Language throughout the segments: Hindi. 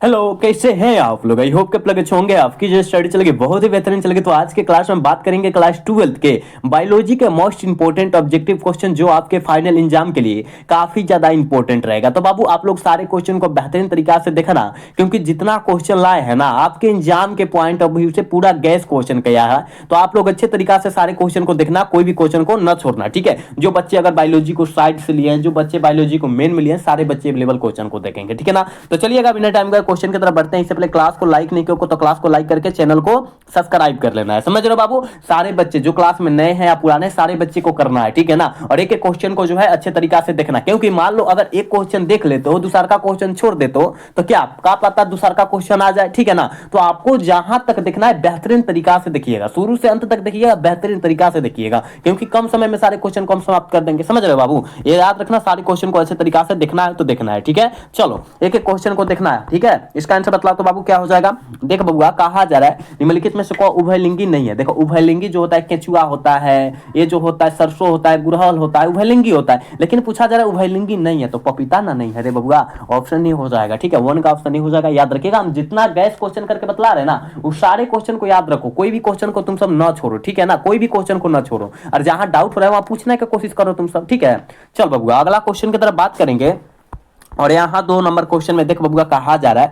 हेलो, कैसे हैं आप लोग? आई होप के प्लग अच्छे होंगे। आपकी जो स्टडी चलेगी बहुत ही बेहतरीन चलेगी। तो आज के क्लास में बात करेंगे क्लास 12th के बायोलॉजी के मोस्ट इंपोर्टेंट ऑब्जेक्टिव क्वेश्चन जो आपके फाइनल एग्जाम के लिए काफी ज्यादा इंपॉर्टेंट रहेगा। तो बाबू आप लोग सारे क्वेश्चन को बेहतरीन तरीका से देखना, क्योंकि जितना क्वेश्चन लाए हैं ना आपके एग्जाम के पॉइंट ऑफ व्यू से पूरा गैस क्वेश्चन किया है। तो आप लोग अच्छे तरीका से सारे क्वेश्चन को देखना, कोई भी क्वेश्चन को न छोड़ना, ठीक है। जो बच्चे अगर बायोलॉजी को साइड से लिए हैं, जो बच्चे बायोलॉजी को मेन में लिए हैं, सारे बच्चे अवेलेबल क्वेश्चन को देखेंगे, ठीक है ना। तो चलिएगा बिना टाइम का क्वेश्चन की तरफ बढ़ते हैं। इससे पहले क्लास को लाइक नहीं किया तो क्लास को लाइक करके चैनल को सब्सक्राइब कर लेना है। समझ रहे हो बाबू? सारे बच्चे जो क्लास में नए हैं या पुराने, सारे बच्चे को करना है, ठीक है ना। और एक एक क्वेश्चन को जो है अच्छे तरीका से देखना, क्योंकि मान लो अगर एक क्वेश्चन देख लेते हो, दूसरा का क्वेश्चन छोड़ देते हो, तो क्या पता दूसरा का क्वेश्चन आ जाए, ठीक है ना। तो आपको जहां तक देखना है बेहतरीन तरीका से देखिएगा, शुरू से अंत तक देखिएगा, बेहतरीन तरीका से देखिएगा, क्योंकि कम समय में सारे क्वेश्चन को हम समाप्त कर देंगे। समझ रहे हो बाबू? ये याद रखना, सारे क्वेश्चन को अच्छे तरीका से देखना है तो देखना है, ठीक है। चलो एक एक क्वेश्चन को देखना है, ठीक है। इसका आंसर बतलाओ तो बाबू क्या हो जाएगा। देख बबुआ, कहा जा रहा है निम्नलिखित में से कौन उभयलिंगी नहीं है। देखो उभयलिंगी जो होता है केचुआ होता है, ये जो होता है सरसों होता है, गुड़हल होता है, उभयलिंगी होता है। लेकिन पूछा जा रहा है उभयलिंगी नहीं है, तो पपीता ना नहीं है रे बबुआ, ऑप्शन नहीं हो जाएगा, ठीक है। वन का ऑप्शन नहीं हो जाएगा, याद रखिएगा। हम जितना गैस क्वेश्चन करके बतला रहे ना, उस सारे क्वेश्चन को याद रखो, कोई भी क्वेश्चन को तुम सब ना छोड़ो, ठीक है ना। कोई भी क्वेश्चन को ना छोड़ो, और जहां डाउट हो रहा है वहां पूछने की कोशिश करो तुम सब, ठीक है। चल बबुआ अगला क्वेश्चन की तरफ बात करेंगे। और यहाँ 2 नंबर क्वेश्चन में देख बबुआ, कहा जा रहा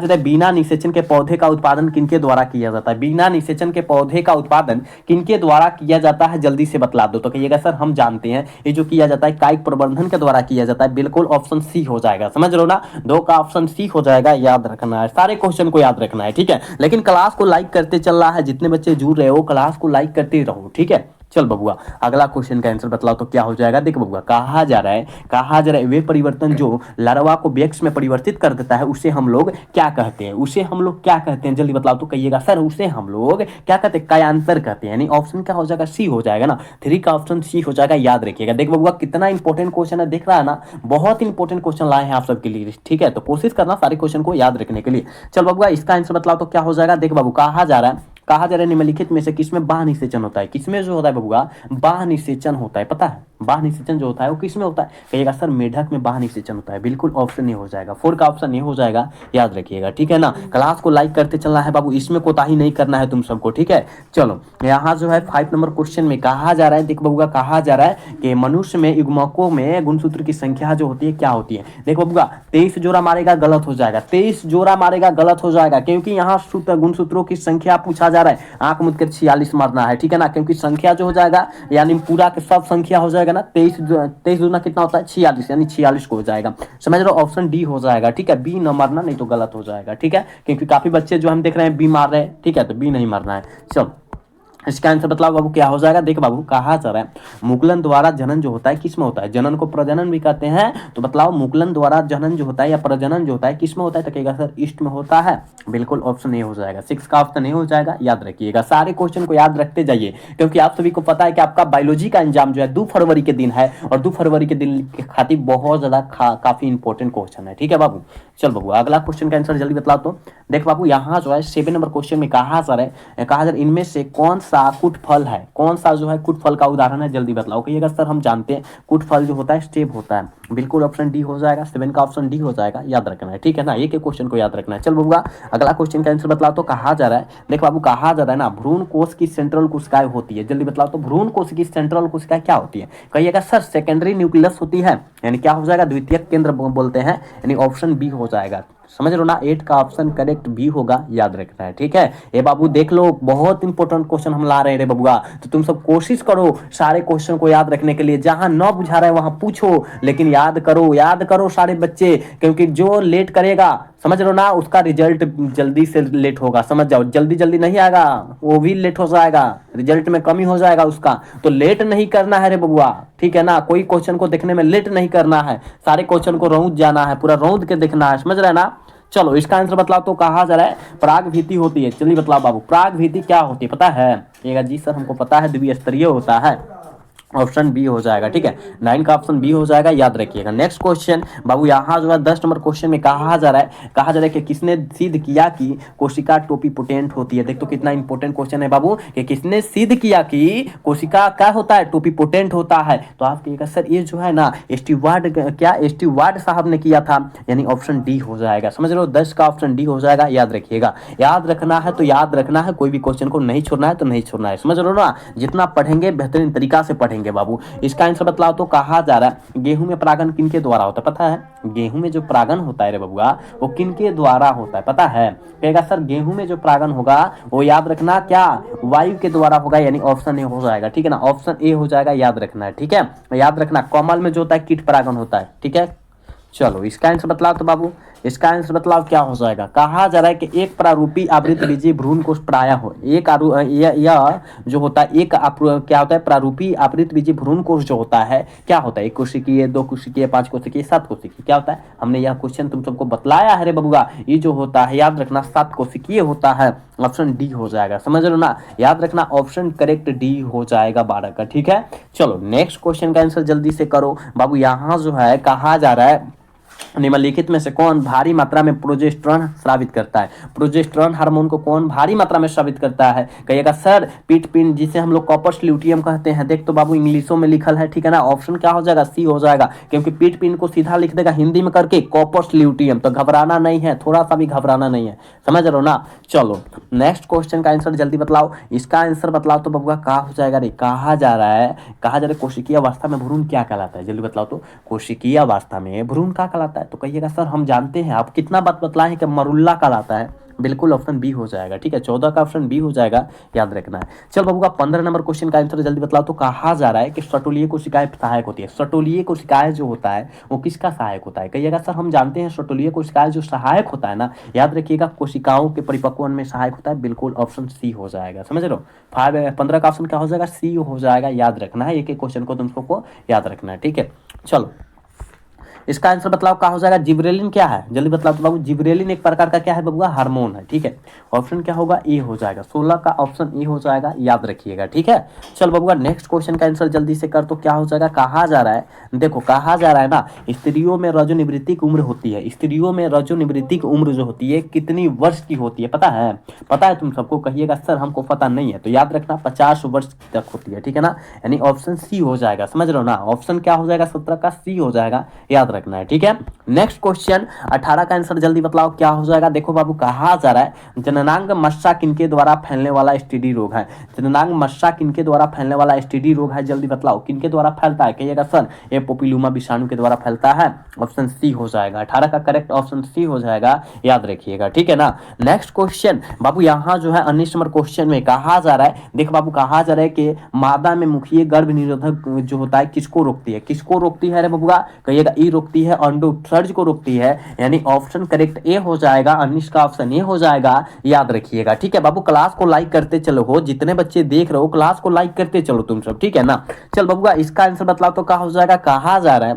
है बिना निषेचन के पौधे का उत्पादन किनके द्वारा किया जाता है। बिना निषेचन के पौधे का उत्पादन किनके द्वारा किया जाता है, जल्दी से बतला दो। तो कहिएगा सर हम जानते हैं, ये जो किया जाता है कायिक प्रवर्धन के द्वारा किया जाता है। बिल्कुल ऑप्शन सी हो जाएगा, समझ लो ना। 2 का ऑप्शन सी हो जाएगा, याद रखना है, सारे क्वेश्चन को याद रखना है, ठीक है। लेकिन क्लास को लाइक करते चल रहा है, जितने बच्चे जुड़ रहे हो क्लास को लाइक करते रहो, ठीक है। चल बबुआ अगला क्वेश्चन का आंसर बतलाओ तो क्या हो जाएगा। देख बबुआ, कहा जा रहा है वे परिवर्तन जो लार्वा को व्यक्ष में परिवर्तित कर देता है उसे हम लोग क्या कहते हैं। उसे हम लोग क्या कहते हैं, जल्दी बतलाओ तो। कहिएगा सर उसे हम लोग क्या कहते हैं, कायांतर कहते हैं। यानी ऑप्शन क्या हो जाएगा, सी हो जाएगा ना। 3 का ऑप्शन सी हो जाएगा, याद रखिएगा। देख बबुआ कितना इंपॉर्टेंट क्वेश्चन है, देख रहा है ना, बहुत इंपॉर्टेंट क्वेश्चन लाए हैं आप सबके लिए, ठीक है। तो कोशिश करना सारे क्वेश्चन को याद रखने के लिए। चल बबुआ इसका आंसर बतलाओ तो क्या हो जाएगा। देख बाबू कहा जा रहा है निम्नलिखित में से किसमें बाह्य निषेचन होता है। किसमें जो होता है बबुआ बाह्य निषेचन होता है, पता है बाह्य निषेचन जो होता है वो किसमें होता है। कहिएगा सर मेढक में बाह्य निषेचन होता है। बिल्कुल ऑप्शन नहीं हो जाएगा, 4 का ऑप्शन नहीं हो जाएगा, याद रखिएगा, ठीक है ना। क्लास को लाइक करते चलना है बाबू, इसमें कोताही नहीं करना है तुम सबको, ठीक है। चलो यहाँ जो है 5 नंबर क्वेश्चन में कहा जा रहा है, देख बबुआ कहा जा रहा है कि मनुष्य में युग्मकों में गुणसूत्र की संख्या जो होती है क्या होती है। देखो बबुआ 23 जोड़ा मारेगा, गलत हो जाएगा। 23 जोड़ा मारेगा, गलत हो जाएगा, क्योंकि यहाँ गुणसूत्रों की संख्या पूछा जा रहा है। आंख मुद कर 46 मारना है, ठीक है ना, क्योंकि संख्या जो हो जाएगा यानी पूरा के सब संख्या हो जाएगा ना। 23 दूना कितना होता है 46, यानी 46 को हो जाएगा। समझ रहे हो, ऑप्शन डी हो जाएगा, ठीक है। बी न मारना, नहीं तो गलत हो जाएगा, ठीक है, क्योंकि काफी बच्चे जो हम देख रहे हैं बी मार रहे हैं, ठीक है, तो बी नहीं मारना है। चलो इसका आंसर बतलाओ बाबू क्या हो जाएगा। देख बाबू कहा जा रहा है मुकुलन द्वारा जनन जो होता है किस में होता है। जनन को प्रजनन भी कहते हैं, तो बतलाओ मुकुलन द्वारा जनन जो होता है या प्रजनन जो होता है किस में होता है। तो कहेगा सर ईस्ट में होता है। बिल्कुल ऑप्शन नहीं हो जाएगा, 6 का ऑप्शन नहीं हो जाएगा, याद रखिएगा। सारे क्वेश्चन को याद रखते जाइए, क्योंकि आप सभी को पता है कि आपका बायोलॉजी का एग्जाम जो है 2 फरवरी के दिन है, और 2 फरवरी के दिन के खातिर बहुत ज्यादा काफी इंपॉर्टेंट क्वेश्चन है, ठीक है बाबू। चल बाबू अगला क्वेश्चन का आंसर जल्दी बतलाओ तो। देख बाबू यहाँ जो है 7 नंबर क्वेश्चन में कहा जा रहा है इनमें से कौन सा कुट फल है, कौन सा जो है कुट फल का उदाहरण है, जल्दी बतलाओ। कहिएगा सर हम जानते हैं कुट फल जो होता है स्टेप होता है। बिल्कुल ऑप्शन डी हो जाएगा, 7 का ऑप्शन डी हो जाएगा, याद रखना है, ठीक है ना। एक एक क्वेश्चन को याद रखना है। चल बबुआ अगला क्वेश्चन का आंसर बतलाओ तो। कहा जा रहा है देख बाबू कहा जा रहा है ना भ्रूण कोश की सेंट्रल कोशिकाएं होती है, जल्दी बतलाओ तो। भ्रूण कोश की सेंट्रल कोशिकाएं क्या होती है। कहिएगा सर सेकेंडरी न्यूक्लियस होती है, यानी क्या हो जाएगा द्वितीयक केंद्र बोलते हैं, यानी ऑप्शन बी हो जाएगा। समझ लो ना, 8 का ऑप्शन करेक्ट बी होगा, याद रखना है, ठीक है। ये बाबू देख लो बहुत इंपॉर्टेंट क्वेश्चन हम ला रहे हैं रे बबुआ, तो तुम सब कोशिश करो सारे क्वेश्चन को याद रखने के लिए। जहां न बुझा रहा है वहां पूछो, लेकिन याद करो सारे बच्चे, क्योंकि जो लेट करेगा समझ लो ना उसका रिजल्ट जल्दी से लेट होगा, समझ जाओ। जल्दी नहीं आएगा वो भी लेट हो जाएगा, रिजल्ट में कमी हो जाएगा उसका। तो लेट नहीं करना है रे बबुआ, ठीक है ना। कोई क्वेश्चन को देखने में लेट नहीं करना है, सारे क्वेश्चन को रौंद जाना है, पूरा रौंद के देखना है, समझ रहे हैं ना। चलो इसका आंसर बतलाओ तो। कहा जा रहा है प्राग भीति होती है, चलिए बतलाओ बाबू प्राग भीति क्या होती है, पता है। जी सर हमको पता है, द्विस्तरीय होता है। ऑप्शन बी हो जाएगा। ठीक है, 9 का ऑप्शन बी हो जाएगा, याद रखिएगा। नेक्स्ट क्वेश्चन बाबू, यहाँ जो है 10 नंबर क्वेश्चन में कहा जा रहा है कि किसने सिद्ध किया कि कोशिका टोपीपोटेंट होती है। देख तो कितना इंपॉर्टेंट क्वेश्चन है बाबू, कि किसने सिद्ध किया कि कोशिका क्या होता है, टोपीपोटेंट होता है। तो आप कहिएगा सर ये जो है ना स्टीवार्ड, क्या स्टीवार्ड साहब ने किया था, यानी ऑप्शन डी हो जाएगा। समझ लो, 10 का ऑप्शन डी हो जाएगा, याद रखिएगा। याद रखना है तो याद रखना है, कोई भी क्वेश्चन को नहीं छोड़ना है तो नहीं छोड़ना है, समझ लो ना। जितना पढ़ेंगे बेहतरीन तरीका से पढ़ेंगे बाबू। इसका आंसर बतलाओ तो कहा जा रहा है गेहूं में परागन किनके द्वारा होता है, पता है? गेहूं में जो परागन होता है रे बबुआ, वो किनके द्वारा होता है पता है? कहेगा सर गेहूं में जो परागन होगा वो याद रखना क्या वायु के द्वारा होगा, यानी ऑप्शन ए हो जाएगा। ठीक है ना, ऑप्शन ए हो जाएगा, याद रखना है। ठीक है, याद रखना कमल में जो होता है कीट परागन होता है। ठीक है, चलो इसका आंसर बतलाओ तो बाबू, इसका आंसर बतलाओ क्या हो जाएगा। कहा जा रहा है कि एक प्रारूपी आवृत बीजीय भ्रूण कोश प्रायः हो, एक यह जो होता है एक क्या होता है, प्रारूपी आवृत बीजीय भ्रूण कोश जो होता है क्या होता है, 1 कोशिकीय, 2 कोशिकीय, 5 कोशिकीय, 7 कोशिकीय, क्या होता है? हमने यह क्वेश्चन तुम सबको बतलाया है रे बबुआ। ये जो होता है याद रखना 7 कोशिकीय होता है, ऑप्शन डी हो जाएगा। समझ लो ना, याद रखना ऑप्शन करेक्ट डी हो जाएगा 12 का। ठीक है, चलो नेक्स्ट क्वेश्चन का आंसर जल्दी से करो बाबू। यहाँ जो है कहा जा रहा है निम्नलिखित में से कौन भारी मात्रा में प्रोजेस्टेरॉन स्रावित करता है। प्रोजेस्टेरॉन हार्मोन को कौन भारी मात्रा में स्रावित करता है? कहिएगा सर पीट पिंड, जिसे हम लोग कॉपर्स ल्यूटियम कहते हैं। देख तो बाबू इंग्लिशों में लिखल है, ठीक है ना। ऑप्शन क्या हो जाएगा, सी हो जाएगा, क्योंकि पीट पिंड को सीधा लिख देगा हिंदी में करके कॉपर्स ल्यूटियम। तो घबराना नहीं है, थोड़ा सा भी घबराना नहीं है, समझ रहे हो ना। चलो नेक्स्ट क्वेश्चन का आंसर जल्दी बतलाओ। इसका आंसर बतलाओ तो बबुआ क्या हो जाएगा रे। कहा जा रहा है कोशिकीय अवस्था में भ्रूण क्या कहलाता है, जल्दी बतलाओ तो। कोशिकीय अवस्था में भ्रूण क्या कहलाता है? तो कहिएगा सर हम जानते हैं, आप कितना बात बतलाए हैं कि मरुल्ला कहलाता है। बिल्कुल ऑप्शन बी हो जाएगा। ठीक है, 14 का ऑप्शन बी हो जाएगा, याद रखना है। चल बाबू का 15 नंबर क्वेश्चन का आंसर जल्दी बतलाओ तो। कहा जा रहा है कि सटोलीय कोशिकाएं सहायक होती है। सटोलीय कोशिकाएं जो होता है वो किसका सहायक होता है? कहिएगा सर हम जानते हैं सटोलीय कोशिकाएं जो सहायक होता है ना, याद रखिएगा कोशिकाओं के परिपक्वन में सहायक होता है। बिल्कुल ऑप्शन सी हो जाएगा, समझ रहे हो। 15 का ऑप्शन क्या हो जाएगा, सी हो जाएगा, याद रखना है। एक एक क्वेश्चन को तुम सबको याद रखना है। ठीक है, चलो इसका आंसर बतलाओ क्या हो जाएगा। जिब्रेलिन क्या है, जल्दी बतलाओ तो बाबू। जिब्रेलिन एक प्रकार का क्या है बबुआ, हार्मोन है। ठीक है, ऑप्शन क्या होगा, ए हो जाएगा। 16 का ऑप्शन ए हो जाएगा, याद रखिएगा। ठीक है, चल बबुआ नेक्स्ट क्वेश्चन का आंसर जल्दी से कर तो क्या हो जाएगा। कहा जा रहा है, देखो कहा जा रहा है ना, स्त्रियों में रजोनिवृत्ति की उम्र होती है। स्त्रियों में रजोनिवृत्ति की उम्र जो होती है कितनी वर्ष की होती है, पता है? पता है तुम सबको? कहिएगा सर हमको पता नहीं है, तो याद रखना 50 वर्ष तक होती है। ठीक है ना, यानी ऑप्शन सी हो जाएगा, समझ रहे हो ना। ऑप्शन क्या हो जाएगा, 17 का सी हो जाएगा, याद रखना है। ठीक है, नेक्स्ट क्वेश्चन 18 का आंसर जल्दी बतलाओ क्या हो जाएगा। देखो बाबू कहा जा रहा है जननांग मस्सा किनके द्वारा फैलने वाला एसटीडी रोग है। जननांग मस्सा किनके द्वारा फैलने वाला एसटीडी रोग है, जल्दी बतलाओ किनके द्वारा फैलता है। कहिएगा सर ये पोपिलुमा विषाणु के द्वारा फैलता है, ऑप्शन सी हो जाएगा। 18 का करेक्ट ऑप्शन सी हो जाएगा, याद रखिएगा। ठीक है ना, नेक्स्ट क्वेश्चन बाबू यहाँ जो है 19 नंबर क्वेश्चन में कहा जा रहा है, देख बाबू कहा जा रहा है कि मादा में मुखीय गर्भ निरोधक जो होता है किसको रोकती है। किसको रोकती है रे बबुआ, कहिएगा ई रोकती है, अंडोत्सर्ज को रोकती है, यानी ऑप्शन करेक्ट ए हो जाएगा। 19 का ऑप्शन ए हो जाएगा, याद रखिएगा। ठीक है बाबू, क्लास को लाइक करते चलो हो, जितने बच्चे देख रहे हो क्लास को लाइक करते चलो तुम सब, ठीक है ना। चल बबुआ इसका आंसर बतलाओ तो क्या हो जाएगा। कहा जा रहा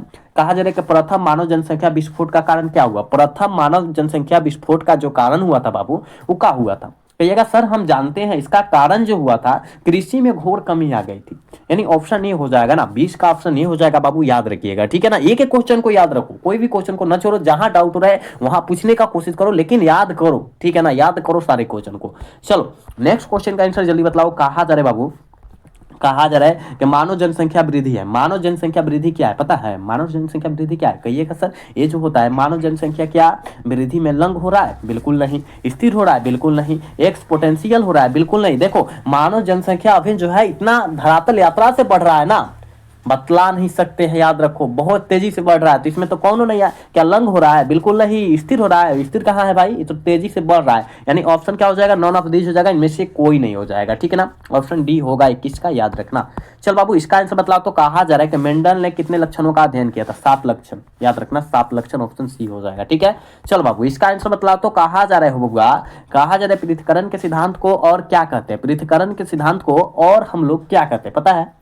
है कि प्रथम मानव जनसंख्या विस्फोट का कारण क्या हुआ। प्रथम मानव जनसंख्या विस्फोट का जो कारण हुआ था बाबू, वो क्या हुआ था। कहिएगा सर हम जानते हैं इसका कारण जो हुआ था कृषि में घोर कमी आ गई थी, यानी ऑप्शन ए हो जाएगा ना। 20 का ऑप्शन ए हो जाएगा बाबू, याद रखिएगा। ठीक है ना, एक एक क्वेश्चन को याद रखो, कोई भी क्वेश्चन को न छोड़ो, जहां डाउट रहे वहां पूछने का कोशिश करो, लेकिन याद करो। ठीक है ना, याद करो सारे क्वेश्चन को। चलो नेक्स्ट क्वेश्चन का आंसर जल्दी बतलाओ। कहा जा रहा है बाबू, कहा जा रहा है कि मानव जनसंख्या वृद्धि है। मानव जनसंख्या वृद्धि क्या है, पता है? मानव जनसंख्या वृद्धि क्या है, कहिएगा सर ये जो होता है मानव जनसंख्या क्या वृद्धि में लंग हो रहा है, बिल्कुल नहीं। स्थिर हो रहा है, बिल्कुल नहीं। एक्सपोनेंशियल हो रहा है, बिल्कुल नहीं। देखो मानव जनसंख्या अभी जो है इतना धरातल यात्रा से बढ़ रहा है ना, बतला नहीं सकते हैं, याद रखो बहुत तेजी से बढ़ रहा है। तो इसमें तो कौन नहीं है, क्या लंग हो रहा है, बिल्कुल नहीं। स्थिर हो रहा है, स्थिर कहाँ है भाई, ये तो तेजी से बढ़ रहा है, यानी ऑप्शन क्या हो जाएगा, नॉन ऑफ दीज हो जाएगा, इनमें से कोई नहीं हो जाएगा। ठीक है ना, ऑप्शन डी होगा 21 का, याद रखना। चल बाबू इसका आंसर बतलाओ तो। कहा जा रहा है कि मेंडल ने कितने लक्षणों का अध्ययन किया था, 7 लक्षण, याद रखना 7 लक्षण, ऑप्शन सी हो जाएगा। ठीक है, चल बाबू इसका आंसर बतलाओ तो। कहा जा रहा है होगा, कहा जा रहा है पृथक्करण के सिद्धांत को और क्या कहते हैं। पृथक्करण के सिद्धांत को और हम लोग क्या कहते हैं, पता है?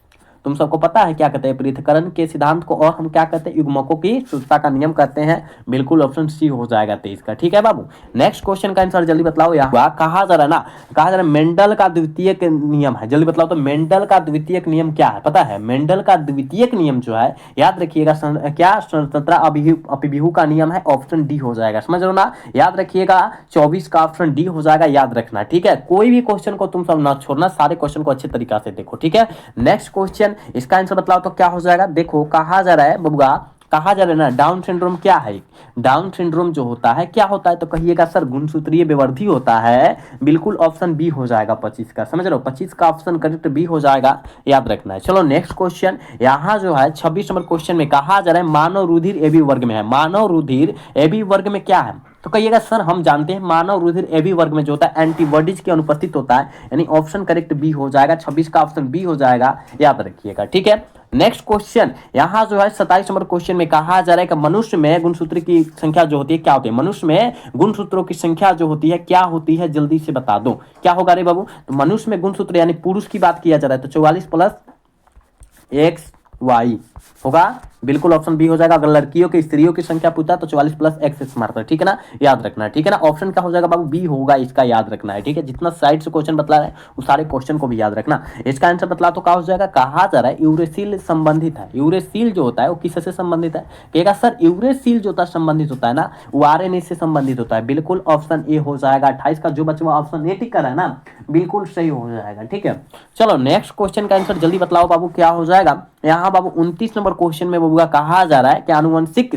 तुम सबको पता है क्या कहते हैं पृथक्करण के सिद्धांत को, और हम क्या कहते हैं युग्मकों की शुद्धता का नियम कहते हैं। बिल्कुल ऑप्शन सी हो जाएगा 23 का। ठीक है बाबू, नेक्स्ट क्वेश्चन का आंसर जल्दी बताओ। यहाँ कहा जा रहा है ना, कहा जा रहा है मेंडल का द्वितीयक नियम है, जल्दी बताओ तो मेंडल का द्वितीयक नियम क्या है, पता है मेंडल का द्वितीयक नियम जो है, याद रखिएगा क्या स्वतंत्रता अभिव्यू का नियम है, ऑप्शन डी हो जाएगा, समझ लो ना, याद रखिएगा 24 का ऑप्शन डी हो जाएगा, याद रखना। ठीक है, कोई भी क्वेश्चन को तुम सब ना छोड़ना, सारे क्वेश्चन को अच्छे तरीका से देखो। ठीक है, नेक्स्ट क्वेश्चन, इसका आंसर बताओ तो क्या हो जाएगा। देखो कहा जा रहा है बबुआ, कहा जा रहा है ना डाउन सिंड्रोम क्या है, डाउन सिंड्रोम जो होता है क्या होता है, तो कहिएगा सर गुणसूत्रीय विवर्धी होता है। बिल्कुल ऑप्शन बी हो जाएगा 25 का, समझ रहे हो, 25 का ऑप्शन करेक्ट बी हो जाएगा, याद रखना है। चलो नेक्स्ट क्वेश्चन, यहाँ जो है 26 नंबर क्वेश्चन में कहा जा रहा है मानव रुधिर ए बी वर्ग में है, मानव रुधिर ए बी वर्ग में क्या है, तो कहिएगा सर हम जानते हैं मानव रुधिर ए बी वर्ग में जो होता है एंटीबॉडीज की अनुपस्थित होता है, यानी ऑप्शन करेक्ट बी हो जाएगा, 26 का ऑप्शन बी हो जाएगा, याद रखिएगा। ठीक है, नेक्स्ट क्वेश्चन, यहाँ जो है 27 नंबर क्वेश्चन में कहा जा रहा है कि मनुष्य में गुणसूत्र की संख्या जो होती है क्या होती है, मनुष्य में गुणसूत्रों की संख्या जो होती है क्या होती है, जल्दी से बता दो क्या होगा रे बाबू। तो मनुष्य में गुणसूत्र यानी पुरुष की बात किया जा रहा है तो 44 प्लस एक्स वाई होगा, बिल्कुल ऑप्शन बी हो जाएगा। अगर लड़कियों की स्त्रियों की संख्या पूछता तो 44 प्लस एक्स मारता है, ठीक है ना, याद रखना है। ठीक है ना, ऑप्शन क्या हो जाएगा बाबू, बी होगा, इसका याद रखना है। ठीक है, जितना साइड से क्वेश्चन बतला रहा है उस सारे क्वेश्चन को भी याद रखना। इसका आंसर बतला तो क्या हो जाएगा, कहा जा रहा है यूरेसिल संबंधित है, यूरेसिल जो होता है वो किससे संबंधित है, कहेगा सर यूरेसिल जो होता है संबंधित होता है ना वो आरएनए से संबंधित होता है, बिल्कुल ऑप्शन ए हो जाएगा। 28 का जो बच्चा ऑप्शन ए टिक कर रहा है ना बिल्कुल सही हो जाएगा। ठीक है, चलो नेक्स्ट क्वेश्चन का आंसर जल्दी बतलाओ बाबू क्या हो जाएगा। यहाँ बाबू 29 नंबर क्वेश्चन में बाबू कहा जा रहा है कि आनुवंशिक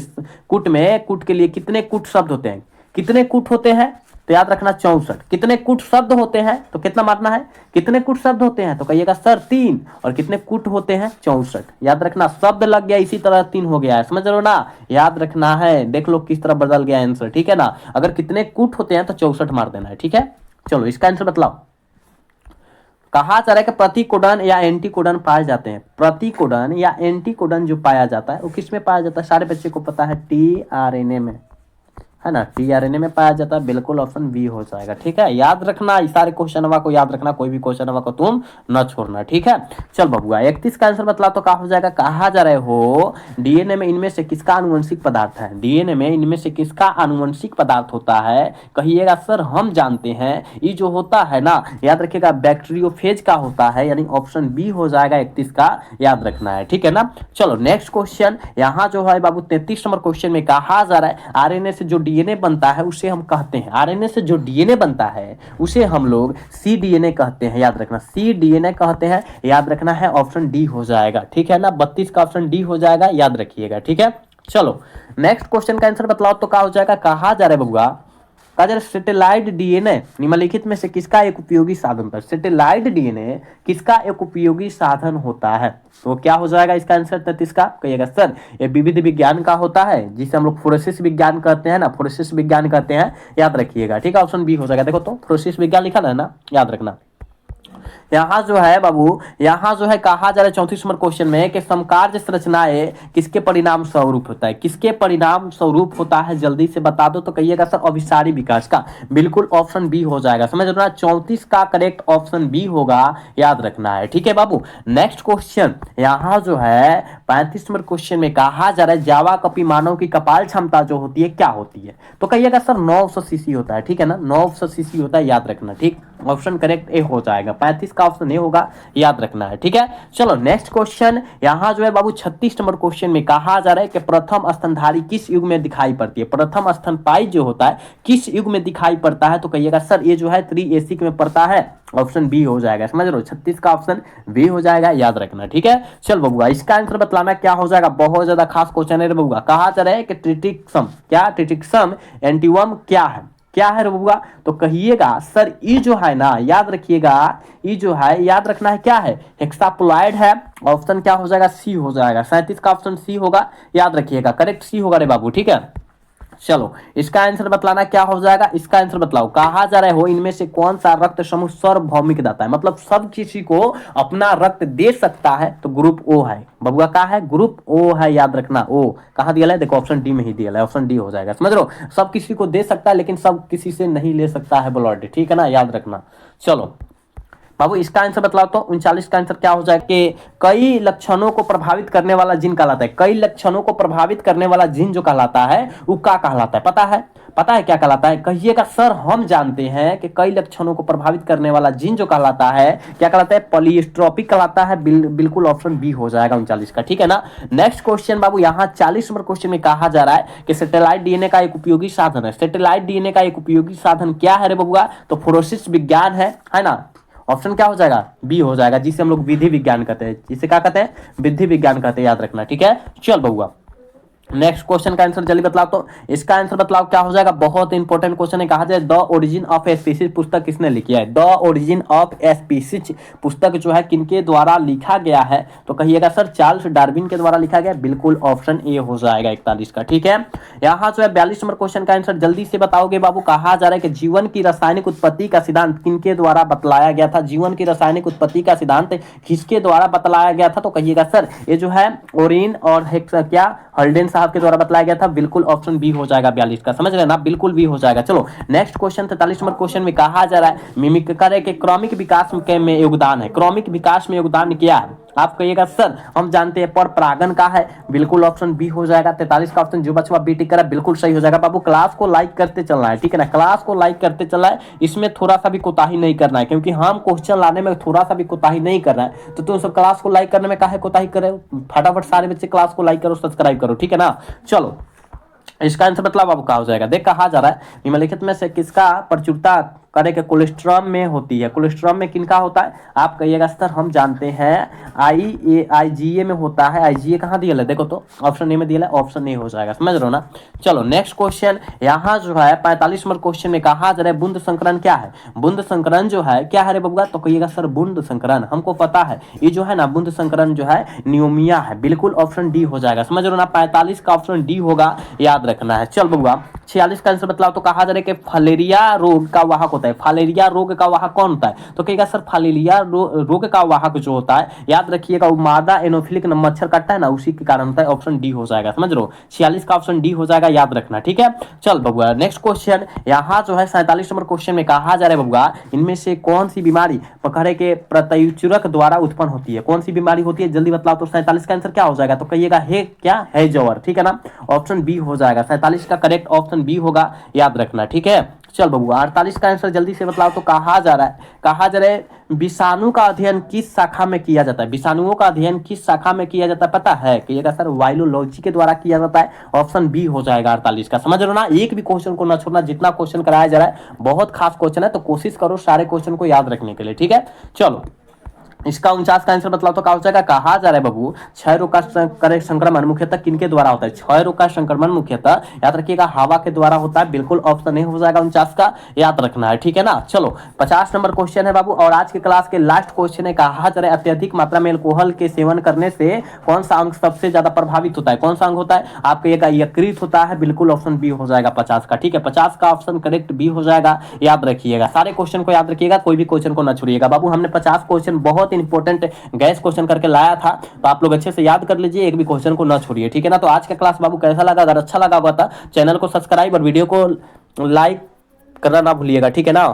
कूट में कूट के लिए कितने कूट शब्द होते हैं, कितने कूट होते हैं, तो याद रखना 64। कितने कूट शब्द होते हैं तो कितना मारना है, कितने कूट शब्द होते हैं तो कहिएगा सर 3, और कितने कूट होते हैं 64, याद रखना, शब्द लग गया इसी तरह 3 हो गया है, समझ लो ना, याद रखना है। देख लो किस तरह बदल गया आंसर, ठीक है ना, अगर कितने कूट होते हैं तो 64 मार देना है। ठीक है, चलो इसका आंसर बतलाओ। कहा जा रहा है कि प्रतिकोडन या एंटीकोडन पाए जाते हैं, प्रतिकोडन या एंटीकोडन जो पाया जाता है वो किस में पाया जाता है, सारे बच्चे को पता है टीआरएनए में, है ना, टीआरएनए में पाया जाता है, बिल्कुल ऑप्शन बी हो जाएगा। ठीक है, याद रखना, इस सारे क्वेश्चन को याद रखना, कोई भी क्वेश्चन को तुम न छोड़ना। ठीक है, चल बबुआ 31 का आंसर बतला तो क्या हो जाएगा। कहा जा रहे हो डीएनए में इनमें से किसका आनुवंशिक पदार्थ है, डीएनए में इनमें से किसका आनुवंशिक पदार्थ होता है, कहिएगा सर हम जानते हैं ये जो होता है ना, याद रखिएगा बैक्टीरियोफेज का होता है, यानी ऑप्शन बी हो जाएगा 31 का, याद रखना है। ठीक है ना, चलो नेक्स्ट क्वेश्चन, यहाँ जो है बाबू 33 नंबर क्वेश्चन में कहा जा रहा है आरएनए से जो डीएनए बनता है उसे हम कहते हैं, आरएनए से जो डीएनए बनता है उसे हम लोग सीडीएनए कहते हैं, याद रखना, सीडीएनए कहते हैं, याद रखना है, ऑप्शन डी हो जाएगा। ठीक है ना, 32 का ऑप्शन डी हो जाएगा, याद रखिएगा। ठीक है, चलो नेक्स्ट क्वेश्चन का आंसर बतलाओ तो क्या हो जाएगा। कहा जा रहा है बबुआ, सेटेलाइट डीएनए निम्नलिखित में से किसका एक उपयोगी साधन होता है, सेटेलाइट डीएनए किसका एक उपयोगी साधन होता है, तो क्या हो जाएगा इसका आंसर 33 का, कहिएगा सर ये विविध विज्ञान का होता है जिसे हम लोग फ्लोरेसिस विज्ञान कहते हैं ना, फ्लोरेसिस विज्ञान कहते हैं, याद रखिएगा। ठीक है, ऑप्शन बी हो जाएगा। देखो तो फ्लोरेसिस विज्ञान लिखा है ना, याद रखना। यहाँ जो है बाबू, यहाँ जो है कहा जा रहा है 34 नंबर क्वेश्चन में कि समकार्य संरचनाएं किसके परिणाम स्वरूप होता है, किसके परिणाम स्वरूप होता है, जल्दी से बता दो तो कहिएगा सर अभिसारी विकास का, बिल्कुल ऑप्शन बी हो जाएगा, समझ लो ना, 34 का करेक्ट ऑप्शन बी होगा, याद रखना है। ठीक है बाबू, नेक्स्ट क्वेश्चन, यहाँ जो है 35 नंबर क्वेश्चन में कहा जा रहा है जावा कपी मानव की कपाल क्षमता जो होती है क्या होती है, तो कहिएगा सर 900 सीसी होता है। ठीक है ना, 900 सीसी होता है, याद रखना। ठीक, ऑप्शन करेक्ट ए हो जाएगा, 35 का ऑप्शन ए होगा, याद रखना है। ठीक है, चलो नेक्स्ट क्वेश्चन, यहाँ जो है बाबू 36 नंबर क्वेश्चन में कहा जा रहा है कि प्रथम स्तनधारी किस युग में दिखाई पड़ती है, प्रथम स्तनपायी जो होता है किस युग में दिखाई पड़ता है, तो कहिएगा सर ये जो है 3AC में पड़ता है, ऑप्शन बी हो जाएगा, समझ लो, 36 का ऑप्शन बी हो जाएगा, याद रखना। ठीक है, चल बबुआ इसका आंसर बतलाना क्या हो जाएगा, बहुत ज्यादा खास क्वेश्चन है बबुआ। कहा जा रहा है कि ट्रिटिक्सम, क्या ट्रिटिक्सम एंटीवम क्या है, क्या है बबुआ, तो कहिएगा सर ई जो है ना, याद रखिएगा, ई जो है याद रखना है क्या है, हेक्सापोलाइड है, ऑप्शन क्या हो जाएगा, सी हो जाएगा, 37 का ऑप्शन सी होगा, याद रखिएगा, करेक्ट सी होगा रे बाबू। ठीक है, चलो इसका आंसर बतलाना क्या हो जाएगा, इसका आंसर बतलाओ। कहा जा रहा है हो इनमें से कौन सा रक्त समूह सार्वभौमिक दाता है, मतलब सब किसी को अपना रक्त दे सकता है, तो ग्रुप ओ है बबुआ, का है ग्रुप ओ है, याद रखना। ओ कहा दिया है, देखो ऑप्शन डी में ही दिया है, ऑप्शन डी हो जाएगा, समझ लो, सब किसी को दे सकता है लेकिन सब किसी से नहीं ले सकता है ब्लड, ठीक है ना, याद रखना। चलो बाबू इसका आंसर बतलाओ तो 39 का आंसर क्या हो जाए कि कई लक्षणों को प्रभावित करने वाला जीन कहलाता है। कई लक्षणों को प्रभावित करने वाला जीन जो कहलाता है वो क्या कहलाता है, पता है? पता है क्या कहलाता है? कहिएगा सर हम जानते हैं कि कई लक्षणों को प्रभावित करने वाला जीन जो कहलाता है क्या कहलाता है? पॉलीस्ट्रोपिक कहलाता है। बिल्कुल ऑप्शन बी हो जाएगा 39 का, ठीक है ना। नेक्स्ट क्वेश्चन बाबू, यहाँ 40 नंबर क्वेश्चन में कहा जा रहा है कि सैटेलाइट डीएनए का एक उपयोगी साधन है। सैटेलाइट डीएनए का एक उपयोगी साधन क्या है रे बबुआ? तो फोरेंसिक विज्ञान है ना। ऑप्शन क्या हो जाएगा? बी हो जाएगा, जिसे हम लोग विधि विज्ञान कहते हैं। जिसे क्या कहते हैं? विधि विज्ञान कहते हैं, याद रखना, ठीक है। चल बबुआ नेक्स्ट क्वेश्चन का आंसर जल्दी बतलाओ तो इसका आंसर बतलाओ क्या हो जाएगा? बहुत इंपॉर्टेंट क्वेश्चन है। कहा जाए the origin of a species पुस्तक किसने लिखी है? The origin of a species पुस्तक जो है किनके द्वारा लिखा गया है? तो कहिएगा सर चार्ल्स डार्विन के द्वारा लिखा गया। बिल्कुल ऑप्शन ए हो जाएगा 41 का, ठीक है। यहाँ जो है 42 नंबर क्वेश्चन का आंसर जल्दी से बताओगे बाबू। कहा जा रहा है कि जीवन की रासायनिक उत्पत्ति का सिद्धांत किनके द्वारा बतलाया गया था? जीवन की रासायनिक उत्पत्ति का सिद्धांत किसके द्वारा बतलाया गया था? तो कहिएगा सर ये जो है ओरिन और क्या हल्डेन साहब के द्वारा बतलाया गया था। बिल्कुल ऑप्शन बी हो जाएगा 42 का, समझ रहे ना, बिल्कुल बी हो जाएगा। चलो नेक्स्ट क्वेश्चन 43 नंबर क्वेश्चन में कहा जा रहा है मिमिक्री के क्रमिक विकास में योगदान है। क्रमिक विकास में योगदान क्या है? आप कहिएगा सर हम जानते हैं पर परागण का है। बिल्कुल ऑप्शन बी हो जाएगा। 43 का ऑप्शन जो बचवा बी टिक करा बिल्कुल सही हो जाएगा। बाबू क्लास को लाइक करते चलना है, ठीक है ना, क्लास को लाइक करते चलना है। इसमें थोड़ा सा भी कोताही नहीं करना है, क्योंकि हम क्वेश्चन लाने में थोड़ा सा भी कोताही नहीं करना है। तो तुम सब क्लास को लाइक करने में काहे कोताही करे? फटाफट सारे बच्चे क्लास को लाइक करो, सब्सक्राइब करो, ठीक है ना। चलो इसका आंसर मतलब बाबू क्या हो जाएगा? देख कहा जा रहा है निम्नलिखित में से किसका प्रचुरता करे के कोलेस्ट्रॉल में होती है? कोलेस्ट्रॉल में किनका होता है? आप कहिएगा सर हम जानते हैं आईजीए में होता है। आईजीए कहाँ दिया है? देखो तो ऑप्शन ए में दिया है, ऑप्शन ए हो जाएगा, समझ रहे हो ना। चलो नेक्स्ट क्वेश्चन यहाँ जो है 45 नंबर क्वेश्चन में कहा जा रहा है बूंद संकरण क्या है? बूंद संकरण जो है क्या है रे बबुआ? तो कहिएगा सर बूंद संकरण हमको पता है, ये जो है ना बूंद संकरण जो है नियोमिया है। बिल्कुल ऑप्शन डी हो जाएगा, समझ रहे हो ना। 45 का ऑप्शन डी होगा, याद रखना है। चल बबुआ 46 का आंसर बतलाओ तो कहा जा रहा है कि फलेरिया रोग का वाहक होता है। फालेरिया रोग का वाहक कौन होता है? तो कहेगा सर फालेरिया रोग का वाहक जो होता है, याद रखिएगा, वो मादा एनोफिलिक मच्छर काटता है ना, उसी के कारण होता है। ऑप्शन डी हो जाएगा, समझ लो। 46 का ऑप्शन डी हो जाएगा, याद रखना, ठीक है। चल बबुआ नेक्स्ट क्वेश्चन यहाँ जो है 47 नंबर क्वेश्चन में कहा जा रहा है बबुआ इनमें से कौन सी बीमारी पकड़े के प्रत्युचुरक द्वारा उत्पन्न होती है? कौन सी बीमारी होती है? जल्दी बतलाओ तो 47 का आंसर क्या हो जाएगा? तो कहिएगा है क्या है जवर, ठीक है ना। ऑप्शन बी हो जाएगा। 47 का करेक्ट ऑप्शन बी होगा, याद रखना, ठीक है। चल बबुआ 48 का आंसर जल्दी से बतलाओ तो कहा जा रहा है विषाणु का अध्ययन किस शाखा में किया जाता है? विषाणुओं का अध्ययन किस शाखा में किया जाता है पता है? कहिएगा सर वायरोलॉजी के द्वारा किया जाता है। ऑप्शन बी हो जाएगा 48 का, समझ रहे हो ना। एक भी क्वेश्चन को ना छोड़ना, जितना क्वेश्चन कराया जा रहा है बहुत खास क्वेश्चन है, तो कोशिश करो सारे क्वेश्चन को याद रखने के लिए, ठीक है। चलो इसका 49 का आंसर बतलाओ तो क्या हो जाएगा? कहा जा रहा है बाबू क्षय रोग का संक्रमण मुख्यतः किनके द्वारा होता है? क्षय रोग का संक्रमण मुख्यतः याद रखिएगा हवा के द्वारा होता है। बिल्कुल ऑप्शन ए हो जाएगा 49 का, याद रखना है, ठीक है ना। चलो 50 नंबर क्वेश्चन है बाबू और आज के क्लास के लास्ट क्वेश्चन है। कहा जा रहा है अत्यधिक मात्रा में अल्कोहल के सेवन करने से कौन सा अंग सबसे ज्यादा प्रभावित होता है? कौन सा अंग होता है? आप कहिएगा यकृत होता है। बिल्कुल ऑप्शन बी हो जाएगा 50 का, ठीक है। 50 का ऑप्शन करेक्ट बी हो जाएगा, याद रखिएगा। सारे क्वेश्चन को याद रखिएगा, कोई भी क्वेश्चन को ना छोड़िएगा बाबू। हमने 50 क्वेश्चन बहुत इंपॉर्टेंट गैस क्वेश्चन करके लाया था, तो आप लोग अच्छे से याद कर लीजिए, एक भी क्वेश्चन को ना छोड़िए, ठीक है ना। तो आज का क्लास बाबू कैसा लगा? अगर अच्छा लगा होगा तो चैनल को सब्सक्राइब और वीडियो को लाइक करना ना भूलिएगा, ठीक है ना।